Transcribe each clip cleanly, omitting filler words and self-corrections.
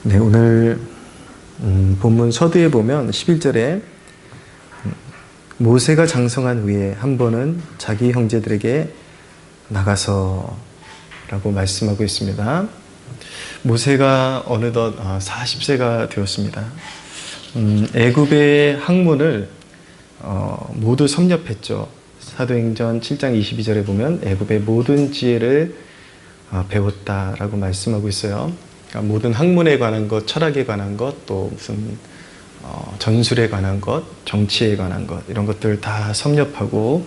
네, 오늘 본문 서두에 보면 11절에 모세가 장성한 후에 한 번은 자기 형제들에게 나가서 라고 말씀하고 있습니다. 모세가 어느덧 40세가 되었습니다. 애굽의 학문을 모두 섭렵했죠. 사도행전 7장 22절에 보면 애굽의 모든 지혜를 배웠다라고 말씀하고 있어요. 그러니까 모든 학문에 관한 것, 철학에 관한 것, 또 무슨 전술에 관한 것, 정치에 관한 것, 이런 것들을 다 섭렵하고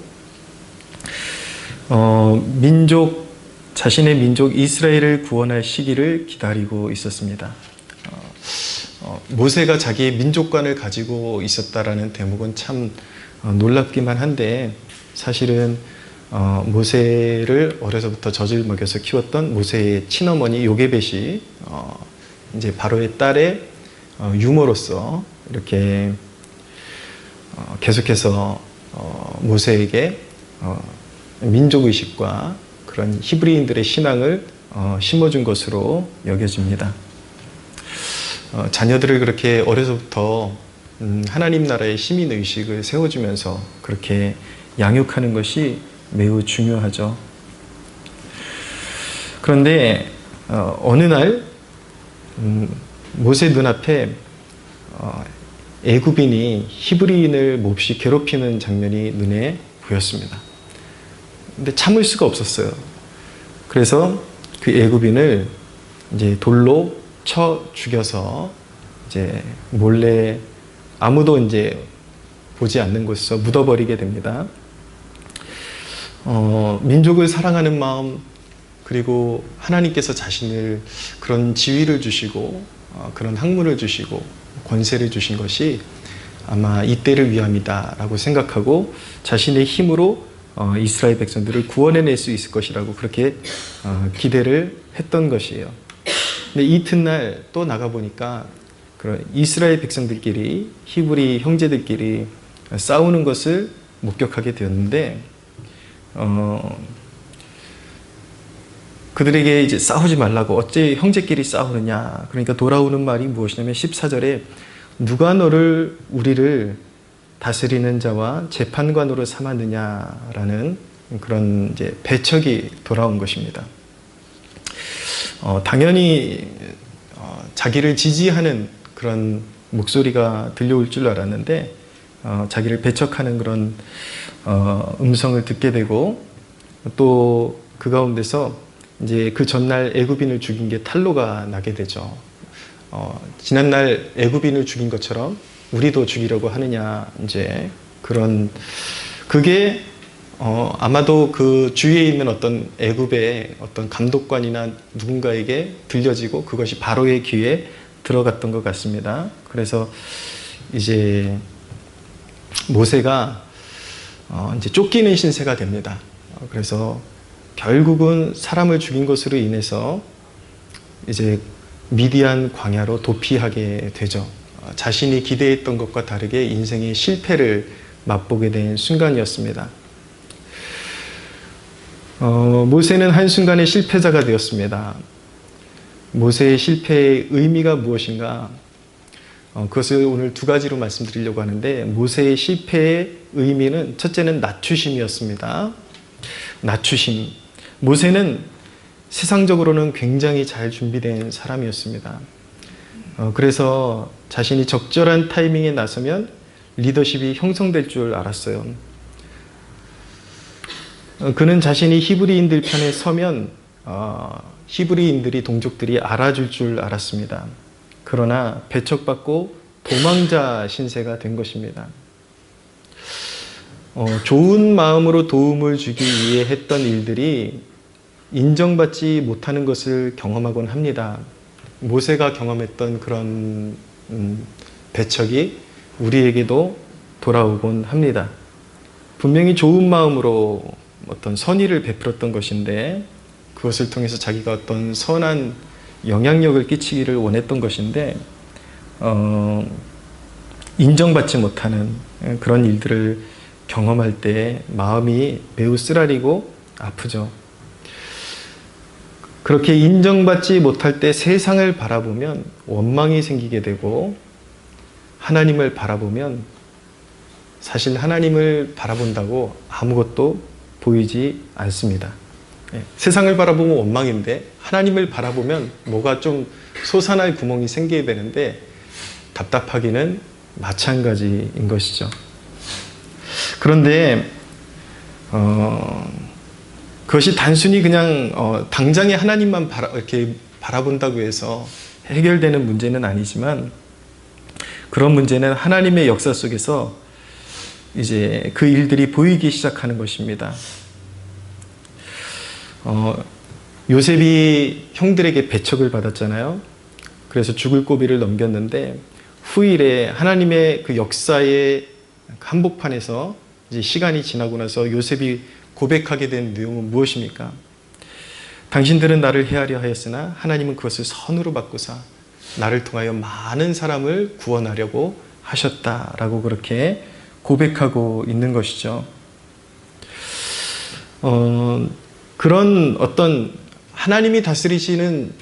자신의 민족 이스라엘을 구원할 시기를 기다리고 있었습니다. 모세가 자기의 민족관을 가지고 있었다라는 대목은 참 놀랍기만 한데, 사실은 모세를 어려서부터 젖을 먹여서 키웠던 모세의 친어머니 요게벳이 이제 바로의 딸의 유모로서 이렇게 계속해서 모세에게 민족의식과 그런 히브리인들의 신앙을 심어준 것으로 여겨집니다. 자녀들을 그렇게 어려서부터 하나님 나라의 시민의식을 세워주면서 그렇게 양육하는 것이 매우 중요하죠. 그런데 어느 날 모세 눈앞에 애굽인이 히브리인을 몹시 괴롭히는 장면이 눈에 보였습니다. 근데 참을 수가 없었어요. 그래서 그 애굽인을 이제 돌로 쳐 죽여서 이제 몰래 아무도 이제 보지 않는 곳에서 묻어버리게 됩니다. 민족을 사랑하는 마음, 그리고 하나님께서 자신을 그런 지위를 주시고 그런 학문을 주시고 권세를 주신 것이 아마 이때를 위함이다 라고 생각하고 자신의 힘으로 이스라엘 백성들을 구원해낼 수 있을 것이라고 그렇게 기대를 했던 것이에요. 근데 이튿날 또 나가보니까 그런 이스라엘 백성들끼리, 히브리 형제들끼리 싸우는 것을 목격하게 되었는데, 그들에게 이제 싸우지 말라고, 어째 형제끼리 싸우느냐. 그러니까 돌아오는 말이 무엇이냐면 14절에 누가 너를 우리를 다스리는 자와 재판관으로 삼았느냐라는 그런 이제 배척이 돌아온 것입니다. 당연히 자기를 지지하는 그런 목소리가 들려올 줄 알았는데 자기를 배척하는 그런 음성을 듣게 되고, 또 그 가운데서 이제 그 전날 애굽인을 죽인 게 탄로가 나게 되죠. 지난날 애굽인을 죽인 것처럼 우리도 죽이려고 하느냐, 이제 그런, 그게 아마도 그 주위에 있는 어떤 애굽의 어떤 감독관이나 누군가에게 들려지고 그것이 바로의 귀에 들어갔던 것 같습니다. 그래서 이제 모세가 이제 쫓기는 신세가 됩니다. 그래서 결국은 사람을 죽인 것으로 인해서 이제 미디안 광야로 도피하게 되죠. 자신이 기대했던 것과 다르게 인생의 실패를 맛보게 된 순간이었습니다. 모세는 한순간에 실패자가 되었습니다. 모세의 실패의 의미가 무엇인가? 그것을 오늘 두 가지로 말씀드리려고 하는데, 모세의 실패의 의미는 첫째는 낮추심이었습니다. 낮추심. 모세는 세상적으로는 굉장히 잘 준비된 사람이었습니다. 그래서 자신이 적절한 타이밍에 나서면 리더십이 형성될 줄 알았어요. 그는 자신이 히브리인들 편에 서면 히브리인들이, 동족들이 알아줄 줄 알았습니다. 그러나 배척받고 도망자 신세가 된 것입니다. 좋은 마음으로 도움을 주기 위해 했던 일들이 인정받지 못하는 것을 경험하곤 합니다. 모세가 경험했던 그런 배척이 우리에게도 돌아오곤 합니다. 분명히 좋은 마음으로 어떤 선의를 베풀었던 것인데, 그것을 통해서 자기가 어떤 선한 영향력을 끼치기를 원했던 것인데 인정받지 못하는 그런 일들을 경험할 때 마음이 매우 쓰라리고 아프죠. 그렇게 인정받지 못할 때 세상을 바라보면 원망이 생기게 되고, 하나님을 바라보면 사실 하나님을 바라본다고 아무것도 보이지 않습니다. 세상을 바라보면 원망인데 하나님을 바라보면 뭐가 좀 솟아날 구멍이 생기게 되는데 답답하기는 마찬가지인 것이죠. 그런데 그것이 단순히 그냥 당장의 하나님만 이렇게 바라본다고 해서 해결되는 문제는 아니지만, 그런 문제는 하나님의 역사 속에서 이제 그 일들이 보이기 시작하는 것입니다. 요셉이 형들에게 배척을 받았잖아요. 그래서 죽을 고비를 넘겼는데, 후일에 하나님의 그 역사의 한복판에서 이제 시간이 지나고 나서 요셉이 고백하게 된 내용은 무엇입니까? 당신들은 나를 해하려 하였으나 하나님은 그것을 선으로 바꾸사 나를 통하여 많은 사람을 구원하려고 하셨다라고 그렇게 고백하고 있는 것이죠. 그런 어떤 하나님이 다스리시는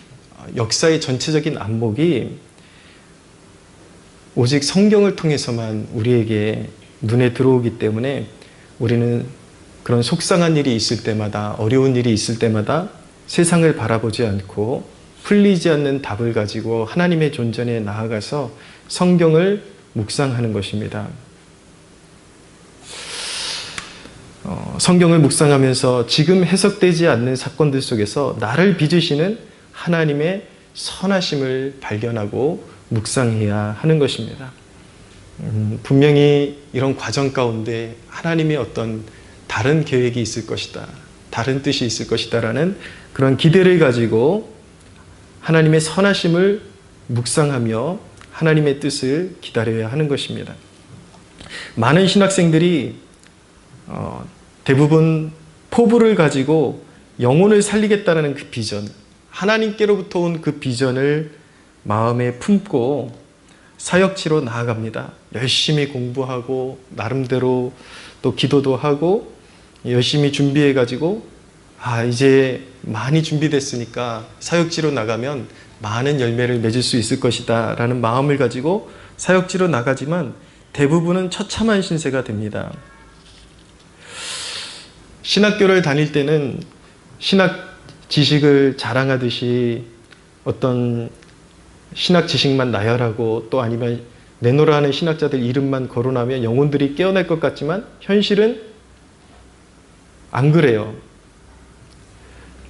역사의 전체적인 안목이 오직 성경을 통해서만 우리에게 눈에 들어오기 때문에 우리는 그런 속상한 일이 있을 때마다, 어려운 일이 있을 때마다 세상을 바라보지 않고 풀리지 않는 답을 가지고 하나님의 존전에 나아가서 성경을 묵상하는 것입니다. 성경을 묵상하면서 지금 해석되지 않는 사건들 속에서 나를 빚으시는 하나님의 선하심을 발견하고 묵상해야 하는 것입니다. 분명히 이런 과정 가운데 하나님의 어떤 다른 계획이 있을 것이다, 다른 뜻이 있을 것이다 라는 그런 기대를 가지고 하나님의 선하심을 묵상하며 하나님의 뜻을 기다려야 하는 것입니다. 많은 신학생들이 대부분 포부를 가지고 영혼을 살리겠다는 그 비전, 하나님께로부터 온 그 비전을 마음에 품고 사역지로 나아갑니다. 열심히 공부하고 나름대로 또 기도도 하고 열심히 준비해가지고 이제 많이 준비됐으니까 사역지로 나가면 많은 열매를 맺을 수 있을 것이다 라는 마음을 가지고 사역지로 나가지만 대부분은 처참한 신세가 됩니다. 신학교를 다닐 때는 신학 지식을 자랑하듯이 어떤 신학 지식만 나열하고 또 아니면 내노라 하는 신학자들 이름만 거론하면 영혼들이 깨어날 것 같지만 현실은 안 그래요.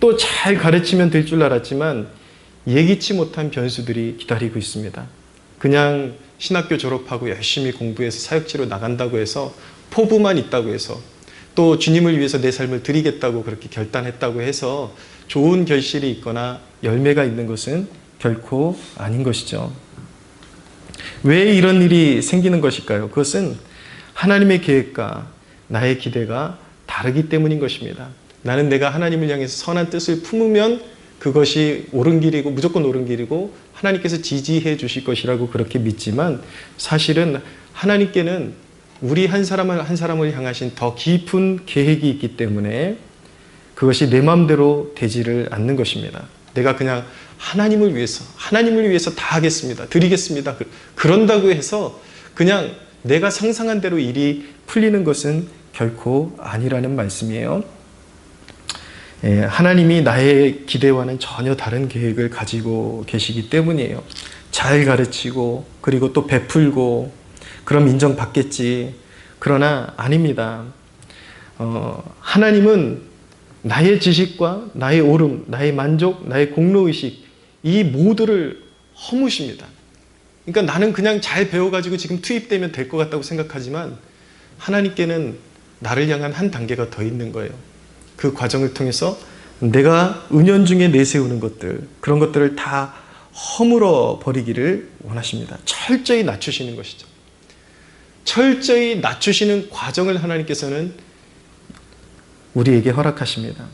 또 잘 가르치면 될 줄 알았지만 예기치 못한 변수들이 기다리고 있습니다. 그냥 신학교 졸업하고 열심히 공부해서 사역지로 나간다고 해서, 포부만 있다고 해서, 또 주님을 위해서 내 삶을 드리겠다고 그렇게 결단했다고 해서 좋은 결실이 있거나 열매가 있는 것은 결코 아닌 것이죠. 왜 이런 일이 생기는 것일까요? 그것은 하나님의 계획과 나의 기대가 다르기 때문인 것입니다. 나는 내가 하나님을 향해서 선한 뜻을 품으면 그것이 옳은 길이고 무조건 옳은 길이고 하나님께서 지지해 주실 것이라고 그렇게 믿지만, 사실은 하나님께는 우리 한 사람을 한 사람을 향하신 더 깊은 계획이 있기 때문에 그것이 내 마음대로 되지를 않는 것입니다. 내가 그냥 하나님을 위해서 다 하겠습니다, 드리겠습니다, 그런다고 해서 그냥 내가 상상한 대로 일이 풀리는 것은 결코 아니라는 말씀이에요. 하나님이 나의 기대와는 전혀 다른 계획을 가지고 계시기 때문이에요. 잘 가르치고 그리고 또 베풀고 그럼 인정받겠지. 그러나 아닙니다. 하나님은 나의 지식과 나의 옳음, 나의 만족, 나의 공로의식, 이 모두를 허무십니다. 그러니까 나는 그냥 잘 배워가지고 지금 투입되면 될 것 같다고 생각하지만 하나님께는 나를 향한 한 단계가 더 있는 거예요. 그 과정을 통해서 내가 은연중에 내세우는 것들, 그런 것들을 다 허물어 버리기를 원하십니다. 철저히 낮추시는 것이죠. 철저히 낮추시는 과정을 하나님께서는 우리에게 허락하십니다.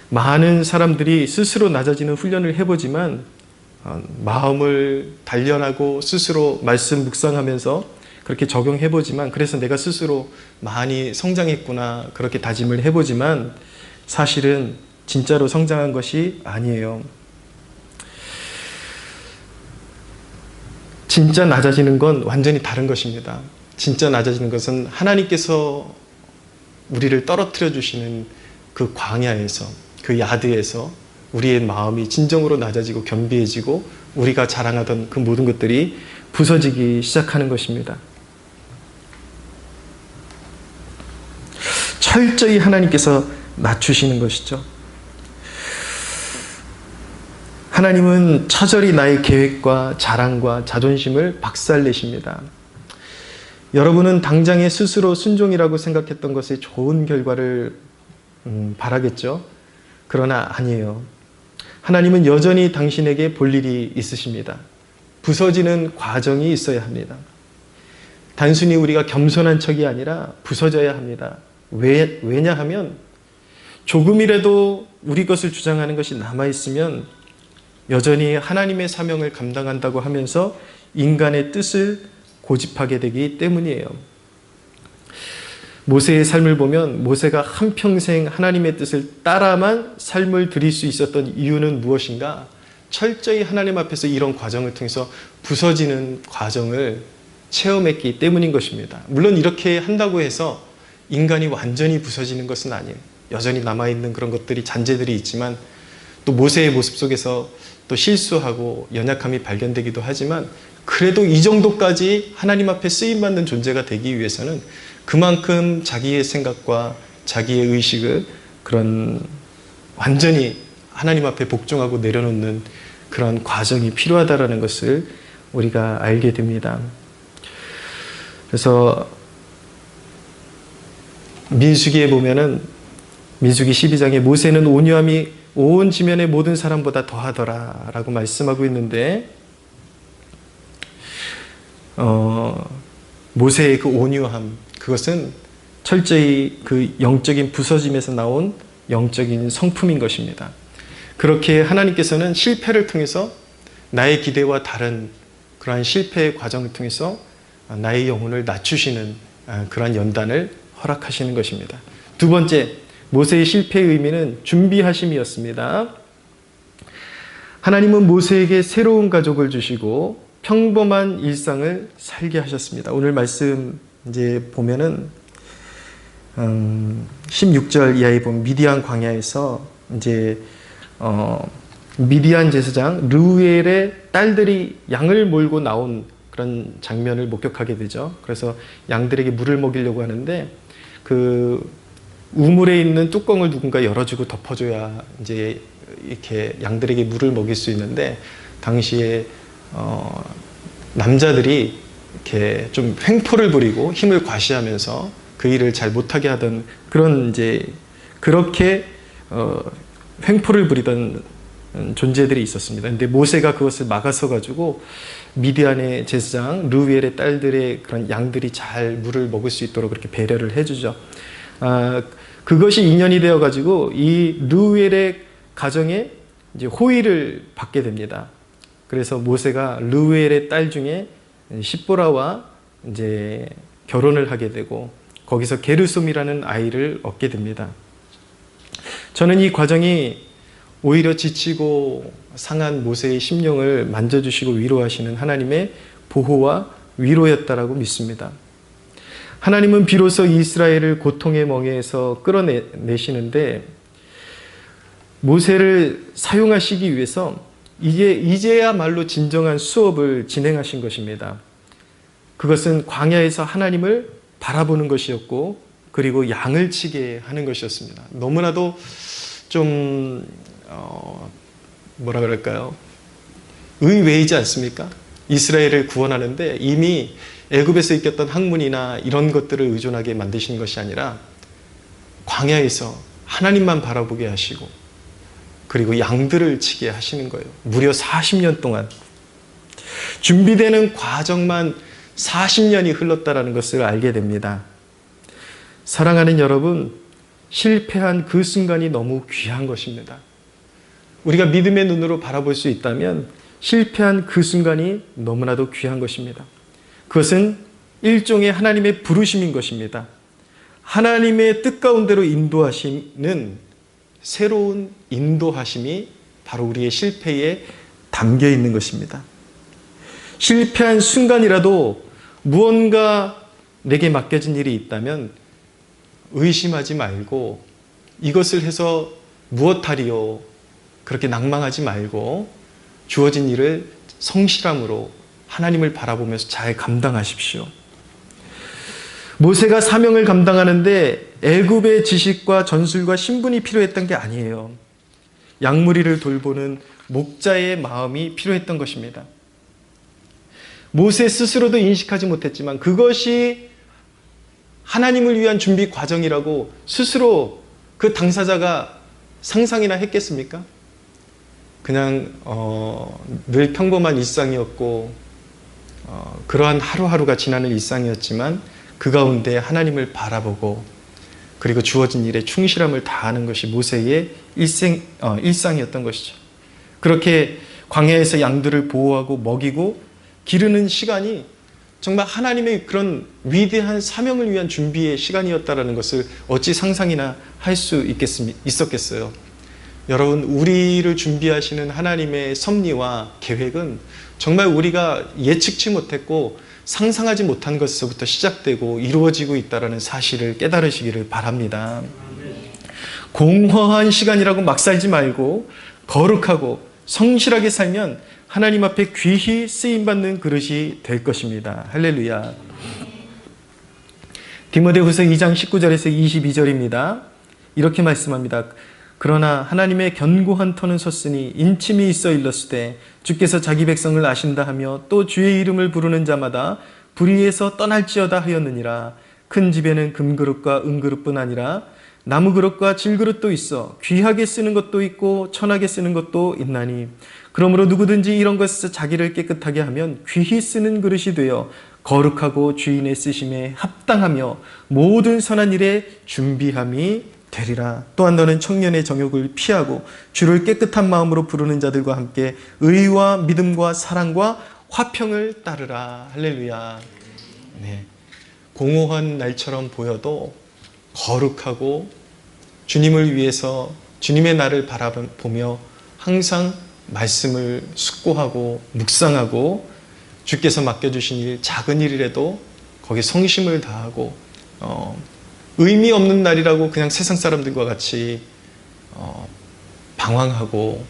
많은 사람들이 스스로 낮아지는 훈련을 해보지만 마음을 단련하고 스스로 말씀 묵상하면서 그렇게 적용해보지만, 그래서 내가 스스로 많이 성장했구나 그렇게 다짐을 해보지만 사실은 진짜로 성장한 것이 아니에요. 진짜 낮아지는 건 완전히 다른 것입니다. 진짜 낮아지는 것은 하나님께서 우리를 떨어뜨려 주시는 그 광야에서, 그 야드에서 우리의 마음이 진정으로 낮아지고 겸비해지고 우리가 자랑하던 그 모든 것들이 부서지기 시작하는 것입니다. 철저히 하나님께서 낮추시는 것이죠. 하나님은 처절히 나의 계획과 자랑과 자존심을 박살내십니다. 여러분은 당장에 스스로 순종이라고 생각했던 것에 좋은 결과를 바라겠죠? 그러나 아니에요. 하나님은 여전히 당신에게 볼 일이 있으십니다. 부서지는 과정이 있어야 합니다. 단순히 우리가 겸손한 척이 아니라 부서져야 합니다. 왜냐하면 조금이라도 우리 것을 주장하는 것이 남아있으면 여전히 하나님의 사명을 감당한다고 하면서 인간의 뜻을 고집하게 되기 때문이에요. 모세의 삶을 보면 모세가 한평생 하나님의 뜻을 따라만 삶을 드릴 수 있었던 이유는 무엇인가? 철저히 하나님 앞에서 이런 과정을 통해서 부서지는 과정을 체험했기 때문인 것입니다. 물론 이렇게 한다고 해서 인간이 완전히 부서지는 것은 아니에요. 여전히 남아있는 그런 것들이, 잔재들이 있지만 또 모세의 모습 속에서 또 실수하고 연약함이 발견되기도 하지만 그래도 이 정도까지 하나님 앞에 쓰임받는 존재가 되기 위해서는 그만큼 자기의 생각과 자기의 의식을 그런 완전히 하나님 앞에 복종하고 내려놓는 그런 과정이 필요하다는 것을 우리가 알게 됩니다. 그래서 민수기에 보면은 민수기 12장에 모세는 온유함이 온 지면의 모든 사람보다 더하더라 라고 말씀하고 있는데 모세의 그 온유함, 그것은 철저히 그 영적인 부서짐에서 나온 영적인 성품인 것입니다. 그렇게 하나님께서는 실패를 통해서 나의 기대와 다른 그러한 실패의 과정을 통해서 나의 영혼을 낮추시는 그러한 연단을 허락하시는 것입니다. 두 번째, 모세의 실패의 의미는 준비하심이었습니다. 하나님은 모세에게 새로운 가족을 주시고 평범한 일상을 살게 하셨습니다. 오늘 말씀 이제 보면은 16절 이하에 보면 미디안 광야에서 이제 미디안 제사장 르우엘의 딸들이 양을 몰고 나온 그런 장면을 목격하게 되죠. 그래서 양들에게 물을 먹이려고 하는데 그 우물에 있는 뚜껑을 누군가 열어주고 덮어줘야 이제 이렇게 양들에게 물을 먹일 수 있는데 당시에 남자들이 이렇게 좀 횡포를 부리고 힘을 과시하면서 그 일을 잘 못하게 하던 그런 이제 그렇게 횡포를 부리던 존재들이 있었습니다. 근데 모세가 그것을 막아서 가지고 미디안의 제사장 르우엘의 딸들의 그런 양들이 잘 물을 먹을 수 있도록 그렇게 배려를 해주죠. 그것이 인연이 되어 가지고 이 르우엘의 가정에 이제 호의를 받게 됩니다. 그래서 모세가 르우엘의 딸 중에 십보라와 이제 결혼을 하게 되고 거기서 게르솜이라는 아이를 얻게 됩니다. 저는 이 과정이 오히려 지치고 상한 모세의 심령을 만져주시고 위로하시는 하나님의 보호와 위로였다라고 믿습니다. 하나님은 비로소 이스라엘을 고통의 멍에에서 끌어내시는데 모세를 사용하시기 위해서 이제야말로 진정한 수업을 진행하신 것입니다. 그것은 광야에서 하나님을 바라보는 것이었고 그리고 양을 치게 하는 것이었습니다. 너무나도 좀 뭐라 그럴까요? 의외이지 않습니까? 이스라엘을 구원하는데 이미 애굽에서 있었던 학문이나 이런 것들을 의존하게 만드시는 것이 아니라 광야에서 하나님만 바라보게 하시고 그리고 양들을 치게 하시는 거예요. 무려 40년 동안 준비되는 과정만 40년이 흘렀다는 것을 알게 됩니다. 사랑하는 여러분, 실패한 그 순간이 너무 귀한 것입니다. 우리가 믿음의 눈으로 바라볼 수 있다면 실패한 그 순간이 너무나도 귀한 것입니다. 그것은 일종의 하나님의 부르심인 것입니다. 하나님의 뜻 가운데로 인도하시는 새로운 인도하심이 바로 우리의 실패에 담겨 있는 것입니다. 실패한 순간이라도 무언가 내게 맡겨진 일이 있다면 의심하지 말고 이것을 해서 무엇하리요? 그렇게 낭망하지 말고 주어진 일을 성실함으로 하나님을 바라보면서 잘 감당하십시오. 모세가 사명을 감당하는데 애굽의 지식과 전술과 신분이 필요했던 게 아니에요. 양무리를 돌보는 목자의 마음이 필요했던 것입니다. 모세 스스로도 인식하지 못했지만 그것이 하나님을 위한 준비 과정이라고 스스로 그 당사자가 상상이나 했겠습니까? 그냥 늘 평범한 일상이었고 그러한 하루하루가 지나는 일상이었지만 그 가운데 하나님을 바라보고 그리고 주어진 일에 충실함을 다하는 것이 모세의 일상이었던 것이죠. 그렇게 광야에서 양들을 보호하고 먹이고 기르는 시간이 정말 하나님의 그런 위대한 사명을 위한 준비의 시간이었다는 것을 어찌 상상이나 할 수 있었겠어요. 여러분, 우리를 준비하시는 하나님의 섭리와 계획은 정말 우리가 예측치 못했고 상상하지 못한 것에서부터 시작되고 이루어지고 있다는 사실을 깨달으시기를 바랍니다. 공허한 시간이라고 막 살지 말고 거룩하고 성실하게 살면 하나님 앞에 귀히 쓰임받는 그릇이 될 것입니다. 할렐루야. 디모데후서 2장 19절에서 22절입니다. 이렇게 말씀합니다. 그러나 하나님의 견고한 터는 섰으니 인침이 있어 일렀으되 주께서 자기 백성을 아신다 하며 또 주의 이름을 부르는 자마다 불의에서 떠날지어다 하였느니라. 큰 집에는 금그릇과 은그릇뿐 아니라 나무그릇과 질그릇도 있어 귀하게 쓰는 것도 있고 천하게 쓰는 것도 있나니 그러므로 누구든지 이런 것에서 자기를 깨끗하게 하면 귀히 쓰는 그릇이 되어 거룩하고 주인의 쓰심에 합당하며 모든 선한 일에 준비함이 되리라. 또한 너는 청년의 정욕을 피하고 주를 깨끗한 마음으로 부르는 자들과 함께 의와 믿음과 사랑과 화평을 따르라. 할렐루야. 네. 공허한 날처럼 보여도 거룩하고 주님을 위해서 주님의 날을 바라보며 항상 말씀을 숙고하고 묵상하고 주께서 맡겨주신 일, 작은 일이라도 거기에 성심을 다하고 의미 없는 날이라고 그냥 세상 사람들과 같이 방황하고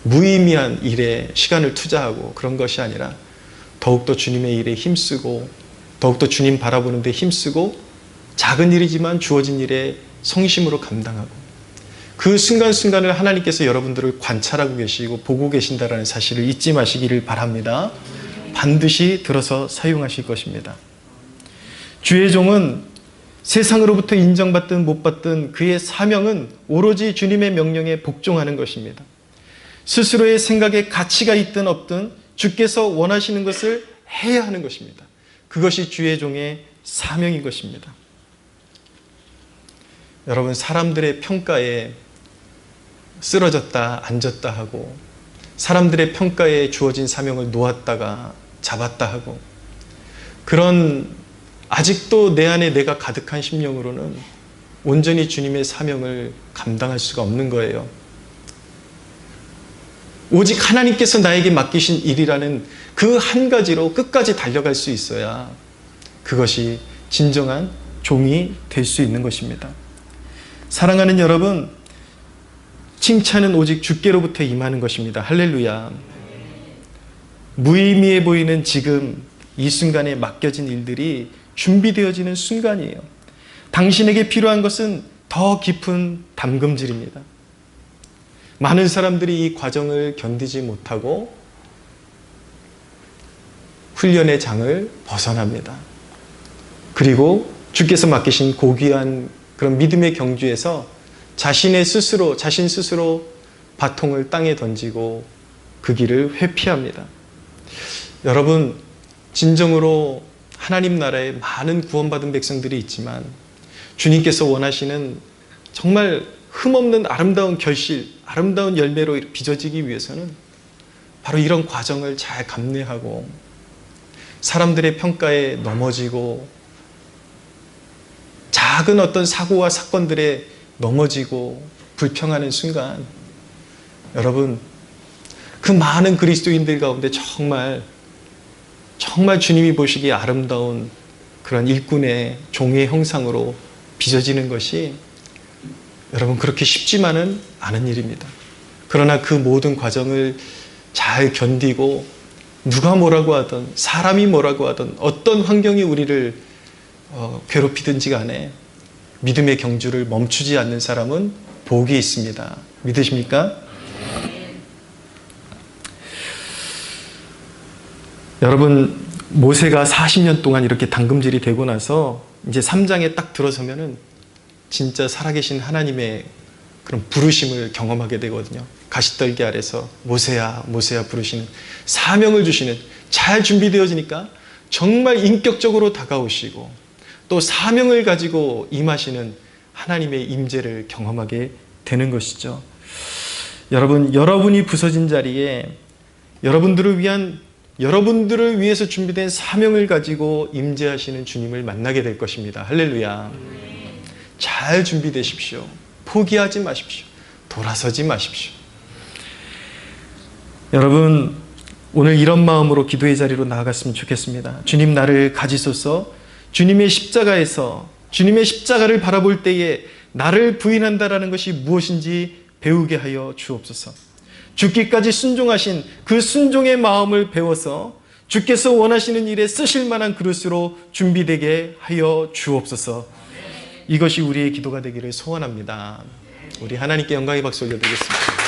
무의미한 일에 시간을 투자하고 그런 것이 아니라 더욱더 주님의 일에 힘쓰고 더욱더 주님 바라보는 데 힘쓰고 작은 일이지만 주어진 일에 성심으로 감당하고 그 순간순간을 하나님께서 여러분들을 관찰하고 계시고 보고 계신다는 사실을 잊지 마시기를 바랍니다. 반드시 들어서 사용하실 것입니다. 주의 종은 세상으로부터 인정받든 못 받든 그의 사명은 오로지 주님의 명령에 복종하는 것입니다. 스스로의 생각에 가치가 있든 없든 주께서 원하시는 것을 해야 하는 것입니다. 그것이 주의 종의 사명인 것입니다. 여러분, 사람들의 평가에 쓰러졌다 앉았다 하고 사람들의 평가에 주어진 사명을 놓았다가 잡았다 하고 그런 아직도 내 안에 내가 가득한 심령으로는 온전히 주님의 사명을 감당할 수가 없는 거예요. 오직 하나님께서 나에게 맡기신 일이라는 그 한 가지로 끝까지 달려갈 수 있어야 그것이 진정한 종이 될 수 있는 것입니다. 사랑하는 여러분, 칭찬은 오직 주께로부터 임하는 것입니다. 할렐루야. 무의미해 보이는 지금 이 순간에 맡겨진 일들이 준비되어지는 순간이에요. 당신에게 필요한 것은 더 깊은 담금질입니다. 많은 사람들이 이 과정을 견디지 못하고 훈련의 장을 벗어납니다. 그리고 주께서 맡기신 고귀한 그런 믿음의 경주에서 자신 스스로 바통을 땅에 던지고 그 길을 회피합니다. 여러분, 진정으로 하나님 나라에 많은 구원받은 백성들이 있지만 주님께서 원하시는 정말 흠없는 아름다운 결실, 아름다운 열매로 빚어지기 위해서는 바로 이런 과정을 잘 감내하고 사람들의 평가에 넘어지고 작은 어떤 사고와 사건들에 넘어지고 불평하는 순간 여러분 그 많은 그리스도인들 가운데 정말 주님이 보시기에 아름다운 그런 일꾼의 종의 형상으로 빚어지는 것이 여러분 그렇게 쉽지만은 않은 일입니다. 그러나 그 모든 과정을 잘 견디고 누가 뭐라고 하든 사람이 뭐라고 하든 어떤 환경이 우리를 괴롭히든지 간에 믿음의 경주를 멈추지 않는 사람은 복이 있습니다. 믿으십니까? 여러분 모세가 40년 동안 이렇게 당금질이 되고 나서 이제 3장에 딱 들어서면은 진짜 살아계신 하나님의 그런 부르심을 경험하게 되거든요. 가시떨기 아래서 모세야 모세야 부르시는 사명을 주시는, 잘 준비되어지니까 정말 인격적으로 다가오시고 또 사명을 가지고 임하시는 하나님의 임재를 경험하게 되는 것이죠. 여러분, 여러분이 부서진 자리에 여러분들을 위해서 준비된 사명을 가지고 임재하시는 주님을 만나게 될 것입니다. 할렐루야. 잘 준비되십시오. 포기하지 마십시오. 돌아서지 마십시오. 여러분, 오늘 이런 마음으로 기도의 자리로 나아갔으면 좋겠습니다. 주님, 나를 가지소서. 주님의 십자가에서 주님의 십자가를 바라볼 때에 나를 부인한다라는 것이 무엇인지 배우게 하여 주옵소서. 죽기까지 순종하신 그 순종의 마음을 배워서 주께서 원하시는 일에 쓰실 만한 그릇으로 준비되게 하여 주옵소서. 이것이 우리의 기도가 되기를 소원합니다. 우리 하나님께 영광의 박수 올려드리겠습니다.